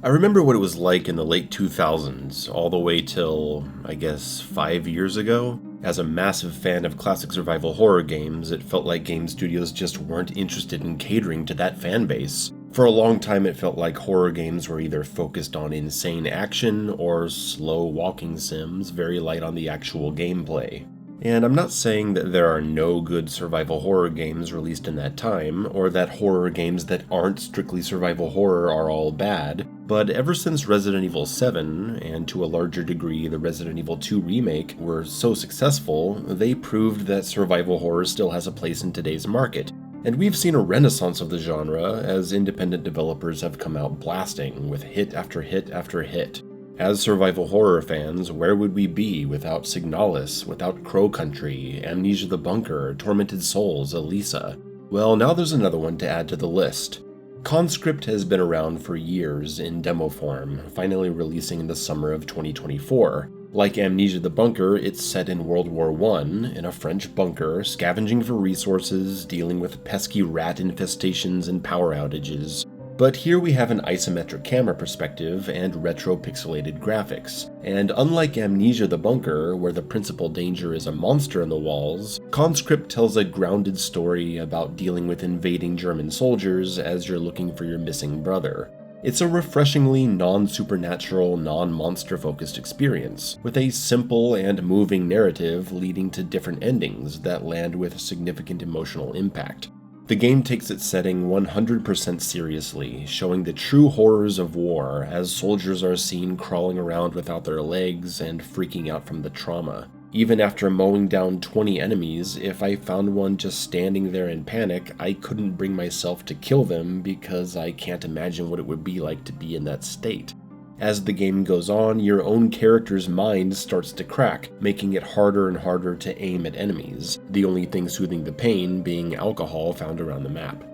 I remember what it was like in the late 2000s, all the way till, I guess, 5 years ago. As a massive fan of classic survival horror games, it felt like game studios just weren't interested in catering to that fan base. For a long time, it felt like horror games were either focused on insane action or slow walking sims, very light on the actual gameplay. And I'm not saying that there are no good survival horror games released in that time, or that horror games that aren't strictly survival horror are all bad, but ever since Resident Evil 7, and to a larger degree the Resident Evil 2 remake, were so successful, they proved that survival horror still has a place in today's market. And we've seen a renaissance of the genre as independent developers have come out blasting with hit after hit after hit. As survival horror fans, where would we be without Signalis, without Crow Country, Amnesia the Bunker, Tormented Souls, Elisa? Well, now there's another one to add to the list. Conscript has been around for years in demo form, finally releasing in the summer of 2024. Like Amnesia the Bunker, it's set in World War I, in a French bunker, scavenging for resources, dealing with pesky rat infestations and power outages. But here we have an isometric camera perspective and retro-pixelated graphics. And unlike Amnesia the Bunker, where the principal danger is a monster in the walls, Conscript tells a grounded story about dealing with invading German soldiers as you're looking for your missing brother. It's a refreshingly non-supernatural, non-monster-focused experience, with a simple and moving narrative leading to different endings that land with significant emotional impact. The game takes its setting 100% seriously, showing the true horrors of war as soldiers are seen crawling around without their legs and freaking out from the trauma. Even after mowing down 20 enemies, if I found one just standing there in panic, I couldn't bring myself to kill them because I can't imagine what it would be like to be in that state. As the game goes on, your own character's mind starts to crack, making it harder and harder to aim at enemies, the only thing soothing the pain being alcohol found around the map.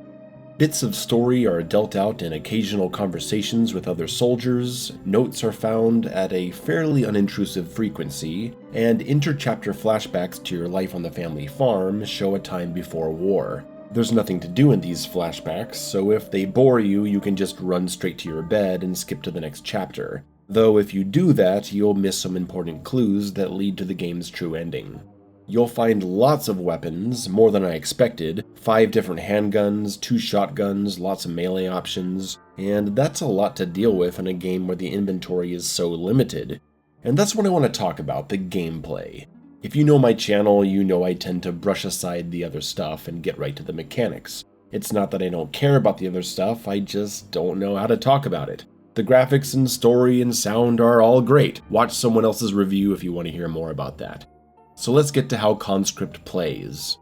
Bits of story are dealt out in occasional conversations with other soldiers, notes are found at a fairly unintrusive frequency, and inter-chapter flashbacks to your life on the family farm show a time before war. There's nothing to do in these flashbacks, so if they bore you, you can just run straight to your bed and skip to the next chapter. Though if you do that, you'll miss some important clues that lead to the game's true ending. You'll find lots of weapons, more than I expected, 5 different handguns, 2 shotguns, lots of melee options, and that's a lot to deal with in a game where the inventory is so limited. And that's what I want to talk about, the gameplay. If you know my channel, you know I tend to brush aside the other stuff and get right to the mechanics. It's not that I don't care about the other stuff, I just don't know how to talk about it. The graphics and story and sound are all great. Watch someone else's review if you want to hear more about that. So let's get to how Conscript plays.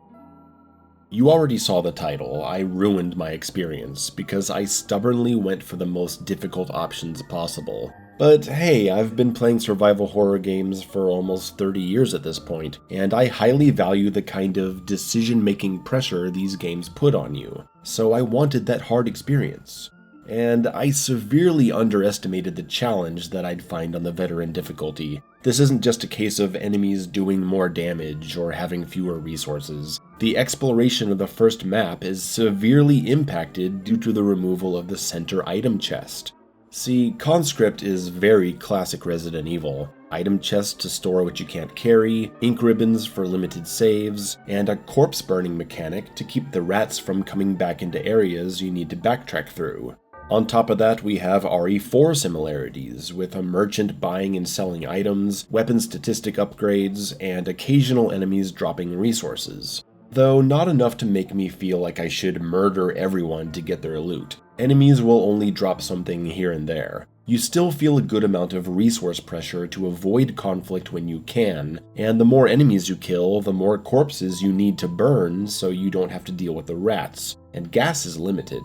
You already saw the title. I ruined my experience because I stubbornly went for the most difficult options possible. But hey, I've been playing survival horror games for almost 30 years at this point, and I highly value the kind of decision-making pressure these games put on you, so I wanted that hard experience. And I severely underestimated the challenge that I'd find on the veteran difficulty. This isn't just a case of enemies doing more damage or having fewer resources. The exploration of the first map is severely impacted due to the removal of the center item chest. See, Conscript is very classic Resident Evil. Item chests to store what you can't carry, ink ribbons for limited saves, and a corpse burning mechanic to keep the rats from coming back into areas you need to backtrack through. On top of that, we have RE4 similarities, with a merchant buying and selling items, weapon statistic upgrades, and occasional enemies dropping resources. Though not enough to make me feel like I should murder everyone to get their loot. Enemies will only drop something here and there. You still feel a good amount of resource pressure to avoid conflict when you can, and the more enemies you kill, the more corpses you need to burn so you don't have to deal with the rats, and gas is limited.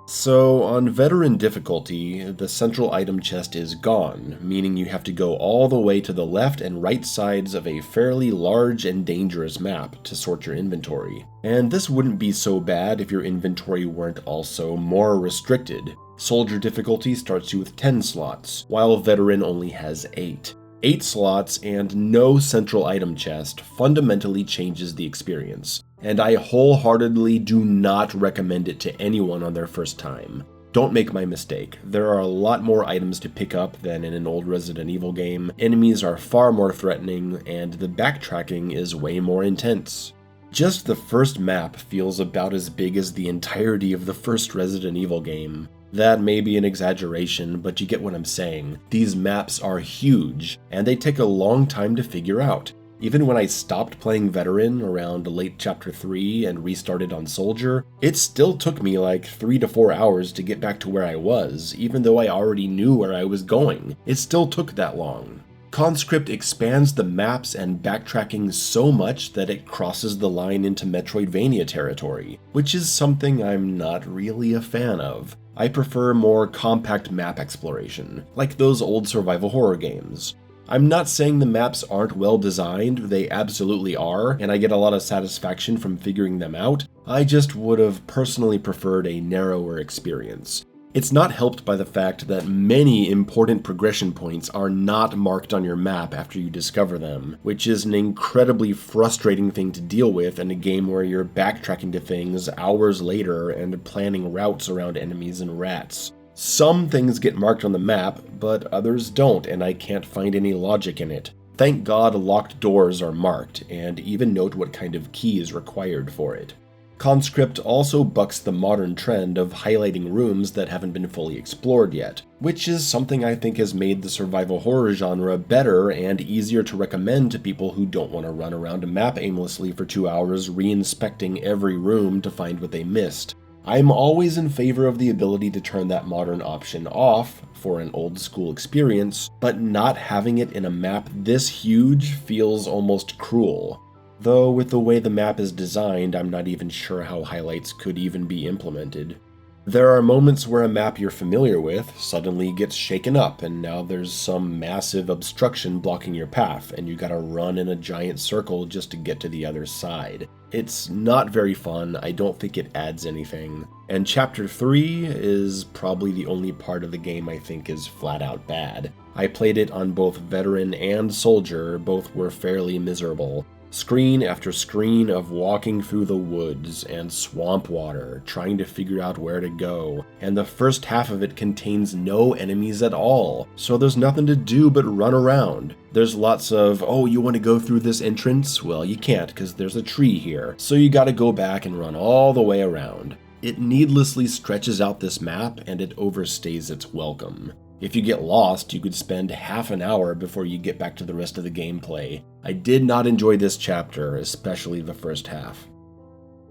So, on veteran difficulty, the central item chest is gone, meaning you have to go all the way to the left and right sides of a fairly large and dangerous map to sort your inventory. And this wouldn't be so bad if your inventory weren't also more restricted. Soldier difficulty starts you with 10 slots, while veteran only has 8. 8 slots and no central item chest fundamentally changes the experience, and I wholeheartedly do not recommend it to anyone on their first time. Don't make my mistake. There are a lot more items to pick up than in an old Resident Evil game, enemies are far more threatening, and the backtracking is way more intense. Just the first map feels about as big as the entirety of the first Resident Evil game. That may be an exaggeration, but you get what I'm saying. These maps are huge, and they take a long time to figure out. Even when I stopped playing Veteran around late Chapter 3 and restarted on Soldier, it still took me like 3 to 4 hours to get back to where I was, even though I already knew where I was going. It still took that long. Conscript expands the maps and backtracking so much that it crosses the line into Metroidvania territory, which is something I'm not really a fan of. I prefer more compact map exploration, like those old survival horror games. I'm not saying the maps aren't well designed, they absolutely are, and I get a lot of satisfaction from figuring them out. I just would have personally preferred a narrower experience. It's not helped by the fact that many important progression points are not marked on your map after you discover them, which is an incredibly frustrating thing to deal with in a game where you're backtracking to things hours later and planning routes around enemies and rats. Some things get marked on the map, but others don't, and I can't find any logic in it. Thank God locked doors are marked, and even note what kind of key is required for it. Conscript also bucks the modern trend of highlighting rooms that haven't been fully explored yet, which is something I think has made the survival horror genre better and easier to recommend to people who don't want to run around a map aimlessly for 2 hours re-inspecting every room to find what they missed. I'm always in favor of the ability to turn that modern option off for an old school experience, but not having it in a map this huge feels almost cruel. Though with the way the map is designed, I'm not even sure how highlights could even be implemented. There are moments where a map you're familiar with suddenly gets shaken up and now there's some massive obstruction blocking your path and you gotta run in a giant circle just to get to the other side. It's not very fun, I don't think it adds anything. And Chapter 3 is probably the only part of the game I think is flat out bad. I played it on both Veteran and Soldier, both were fairly miserable. Screen after screen of walking through the woods and swamp water, trying to figure out where to go, and the first half of it contains no enemies at all, so there's nothing to do but run around. There's lots of, oh, you want to go through this entrance? Well, you can't because there's a tree here, so you gotta go back and run all the way around. It needlessly stretches out this map and it overstays its welcome. If you get lost, you could spend half an hour before you get back to the rest of the gameplay. I did not enjoy this chapter, especially the first half.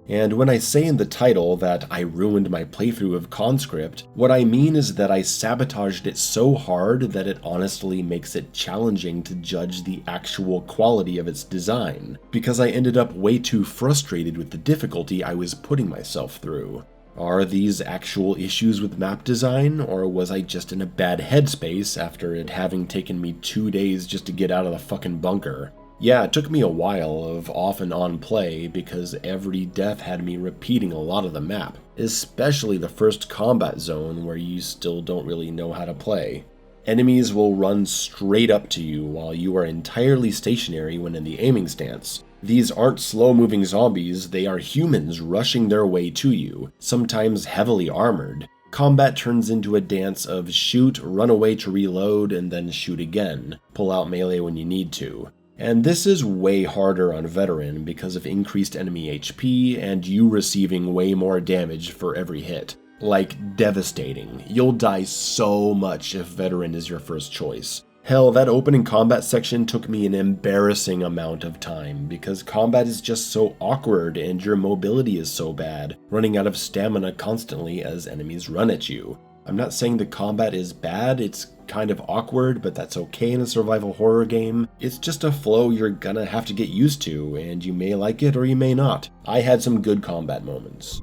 And when I say in the title that I ruined my playthrough of Conscript, what I mean is that I sabotaged it so hard that it honestly makes it challenging to judge the actual quality of its design, because I ended up way too frustrated with the difficulty I was putting myself through. Are these actual issues with map design, or was I just in a bad headspace after it having taken me 2 days just to get out of the fucking bunker? Yeah, it took me a while of off and on play because every death had me repeating a lot of the map, especially the first combat zone where you still don't really know how to play. Enemies will run straight up to you while you are entirely stationary when in the aiming stance. These aren't slow-moving zombies, they are humans rushing their way to you, sometimes heavily armored. Combat turns into a dance of shoot, run away to reload, and then shoot again. Pull out melee when you need to. And this is way harder on Veteran because of increased enemy HP and you receiving way more damage for every hit. Like, devastating. You'll die so much if Veteran is your first choice. Hell, that opening combat section took me an embarrassing amount of time because combat is just so awkward and your mobility is so bad, running out of stamina constantly as enemies run at you. I'm not saying the combat is bad, it's kind of awkward, but that's okay in a survival horror game. It's just a flow you're gonna have to get used to, and you may like it or you may not. I had some good combat moments.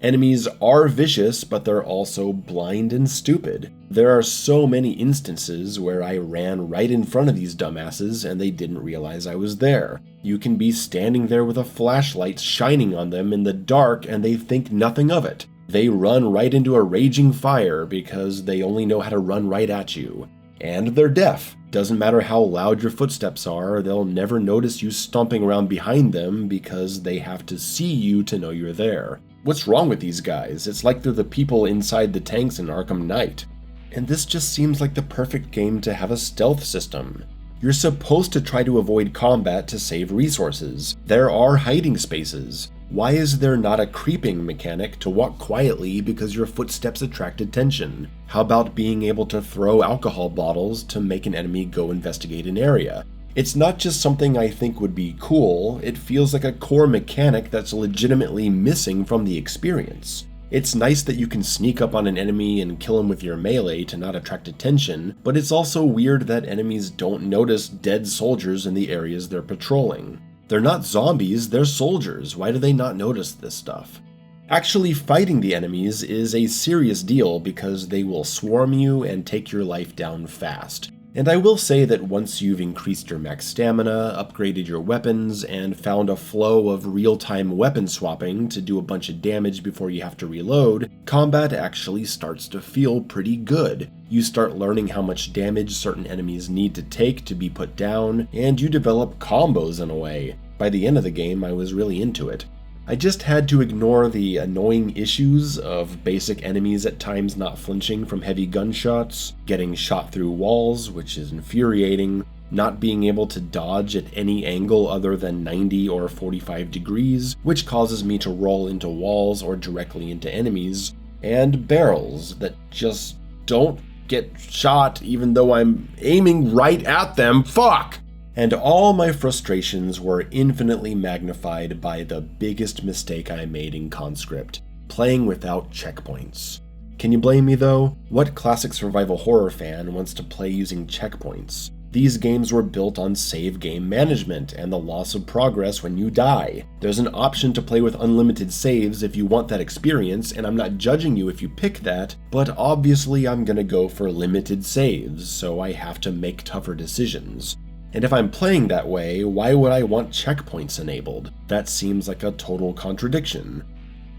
Enemies are vicious, but they're also blind and stupid. There are so many instances where I ran right in front of these dumbasses and they didn't realize I was there. You can be standing there with a flashlight shining on them in the dark and they think nothing of it. They run right into a raging fire because they only know how to run right at you. And they're deaf. Doesn't matter how loud your footsteps are, they'll never notice you stomping around behind them because they have to see you to know you're there. What's wrong with these guys? It's like they're the people inside the tanks in Arkham Knight. And this just seems like the perfect game to have a stealth system. You're supposed to try to avoid combat to save resources. There are hiding spaces. Why is there not a creeping mechanic to walk quietly because your footsteps attract attention? How about being able to throw alcohol bottles to make an enemy go investigate an area? It's not just something I think would be cool, it feels like a core mechanic that's legitimately missing from the experience. It's nice that you can sneak up on an enemy and kill him with your melee to not attract attention, but it's also weird that enemies don't notice dead soldiers in the areas they're patrolling. They're not zombies, they're soldiers. Why do they not notice this stuff? Actually fighting the enemies is a serious deal because they will swarm you and take your life down fast. And I will say that once you've increased your max stamina, upgraded your weapons, and found a flow of real-time weapon swapping to do a bunch of damage before you have to reload, combat actually starts to feel pretty good. You start learning how much damage certain enemies need to take to be put down, and you develop combos in a way. By the end of the game, I was really into it. I just had to ignore the annoying issues of basic enemies at times not flinching from heavy gunshots, getting shot through walls, which is infuriating, not being able to dodge at any angle other than 90 or 45 degrees, which causes me to roll into walls or directly into enemies, and barrels that just don't get shot even though I'm aiming right at them. Fuck! And all my frustrations were infinitely magnified by the biggest mistake I made in Conscript, playing without checkpoints. Can you blame me though? What classic survival horror fan wants to play using checkpoints? These games were built on save game management and the loss of progress when you die. There's an option to play with unlimited saves if you want that experience, and I'm not judging you if you pick that, but obviously I'm gonna go for limited saves, so I have to make tougher decisions. And if I'm playing that way, why would I want checkpoints enabled? That seems like a total contradiction.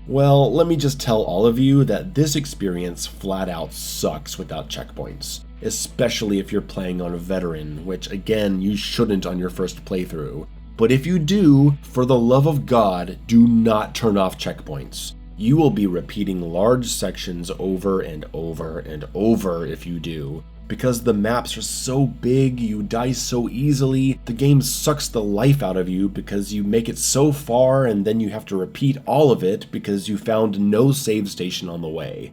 Well, let me just tell all of you that this experience flat out sucks without checkpoints. Especially if you're playing on a veteran, which again, you shouldn't on your first playthrough. But if you do, for the love of God, do not turn off checkpoints. You will be repeating large sections over and over and over if you do. Because the maps are so big, you die so easily, the game sucks the life out of you because you make it so far and then you have to repeat all of it because you found no save station on the way.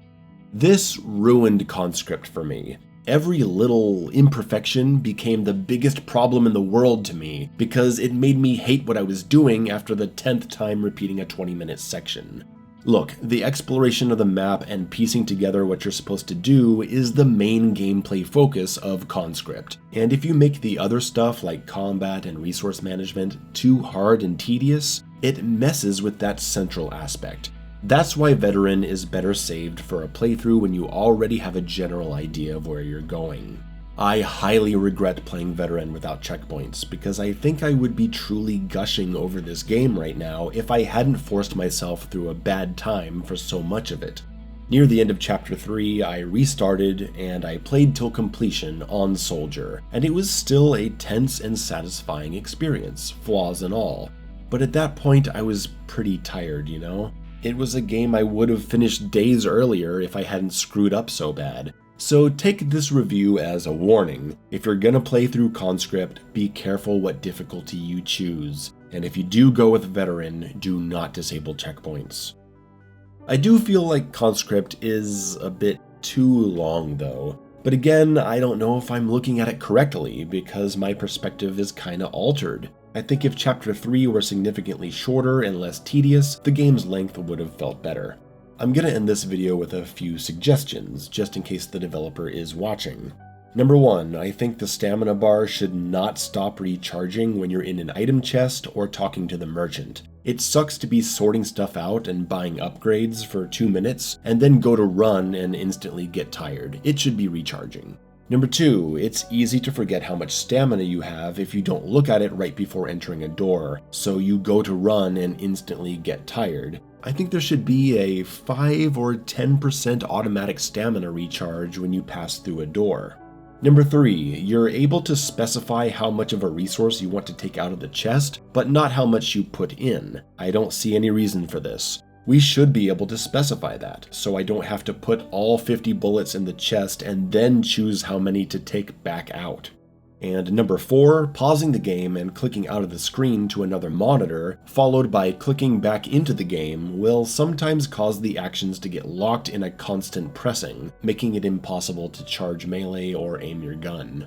This ruined Conscript for me. Every little imperfection became the biggest problem in the world to me because it made me hate what I was doing after the 10th time repeating a 20-minute section. Look, the exploration of the map and piecing together what you're supposed to do is the main gameplay focus of Conscript. And if you make the other stuff like combat and resource management too hard and tedious, it messes with that central aspect. That's why Veteran is better saved for a playthrough when you already have a general idea of where you're going. I highly regret playing Veteran without checkpoints, because I think I would be truly gushing over this game right now if I hadn't forced myself through a bad time for so much of it. Near the end of Chapter 3, I restarted and I played till completion on Soldier, and it was still a tense and satisfying experience, flaws and all. But at that point I was pretty tired, you know? It was a game I would have finished days earlier if I hadn't screwed up so bad. So take this review as a warning. If you're gonna play through Conscript, be careful what difficulty you choose. And if you do go with Veteran, do not disable checkpoints. I do feel like Conscript is a bit too long though. But again, I don't know if I'm looking at it correctly because my perspective is kinda altered. I think if Chapter 3 were significantly shorter and less tedious, the game's length would have felt better. I'm gonna end this video with a few suggestions, just in case the developer is watching. Number 1, I think the stamina bar should not stop recharging when you're in an item chest or talking to the merchant. It sucks to be sorting stuff out and buying upgrades for 2 minutes, and then go to run and instantly get tired. It should be recharging. Number 2, it's easy to forget how much stamina you have if you don't look at it right before entering a door, so you go to run and instantly get tired. I think there should be a 5 or 10% automatic stamina recharge when you pass through a door. Number 3, you're able to specify how much of a resource you want to take out of the chest, but not how much you put in. I don't see any reason for this. We should be able to specify that, so I don't have to put all 50 bullets in the chest and then choose how many to take back out. And number 4, pausing the game and clicking out of the screen to another monitor, followed by clicking back into the game, will sometimes cause the actions to get locked in a constant pressing, making it impossible to charge melee or aim your gun.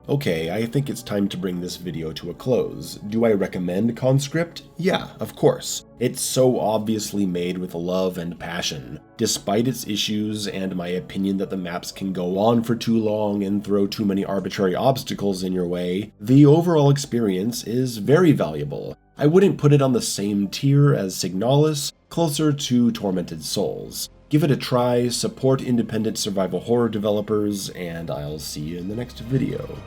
Okay, I think it's time to bring this video to a close. Do I recommend Conscript? Yeah, of course. It's so obviously made with love and passion. Despite its issues and my opinion that the maps can go on for too long and throw too many arbitrary obstacles in your way, the overall experience is very valuable. I wouldn't put it on the same tier as Signalis, closer to Tormented Souls. Give it a try, support independent survival horror developers, and I'll see you in the next video.